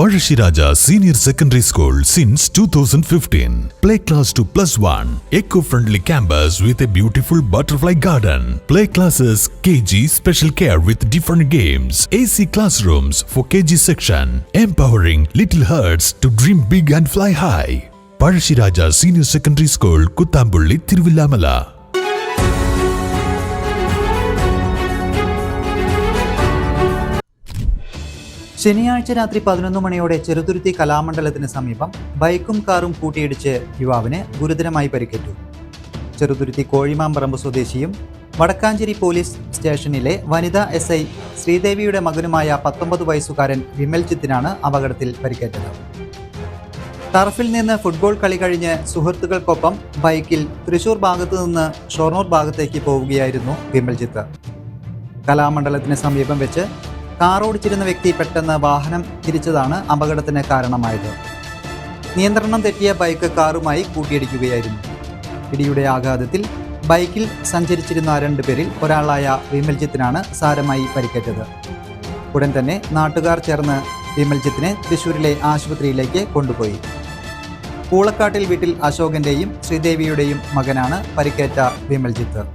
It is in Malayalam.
Parashiraja Senior Secondary School since 2015. Play class to +1. Eco-friendly campus with a beautiful butterfly garden. Play classes KG special care with different games. AC classrooms for KG section. Empowering little hearts to dream big and fly high. Parashiraja Senior Secondary School, Kuttambulli, Thiruvillamala. ശനിയാഴ്ച രാത്രി 11 മണിയോടെ ചെറുതുരുത്തി കലാമണ്ഡലത്തിന് സമീപം ബൈക്കും കാറും കൂട്ടിയിടിച്ച് യുവാവിന് ഗുരുതരമായി പരിക്കേറ്റു. ചെറുതുരുത്തി കോഴിമാമ്പറമ്പ് സ്വദേശിയും വടക്കാഞ്ചേരി പോലീസ് സ്റ്റേഷനിലെ വനിതാ SI ശ്രീദേവിയുടെ മകനുമായ 19 വയസ്സുകാരൻ വിമൽജിത്തിനാണ് അപകടത്തിൽ പരിക്കേറ്റത്. ടർഫിൽ നിന്ന് ഫുട്ബോൾ കളി കഴിഞ്ഞ് സുഹൃത്തുക്കൾക്കൊപ്പം ബൈക്കിൽ തൃശൂർ ഭാഗത്തു നിന്ന് ഷൊർണൂർ ഭാഗത്തേക്ക് പോവുകയായിരുന്നു വിമൽജിത്ത്. കലാമണ്ഡലത്തിന് സമീപം വെച്ച് കാർ ഓടിച്ചിരുന്ന വ്യക്തി പെട്ടെന്ന് വാഹനം തിരിച്ചതാണ് അപകടത്തിന് കാരണമായത്. നിയന്ത്രണം തെറ്റിയ ബൈക്ക് കാറുമായി കൂട്ടിയിടിക്കുകയായിരുന്നു. ഇടിയുടെ ആഘാതത്തിൽ ബൈക്കിൽ സഞ്ചരിച്ചിരുന്ന 2 പേരിൽ ഒരാളായ വിമൽജിത്തിനാണ് സാരമായി പരിക്കേറ്റത്. ഉടൻ തന്നെ നാട്ടുകാർ ചേർന്ന് വിമൽജിത്തിനെ തൃശ്ശൂരിലെ ആശുപത്രിയിലേക്ക് കൊണ്ടുപോയി. പൂളക്കാട്ടിൽ വീട്ടിൽ അശോകന്റെയും ശ്രീദേവിയുടെയും മകനാണ് പരിക്കേറ്റ വിമൽജിത്ത്.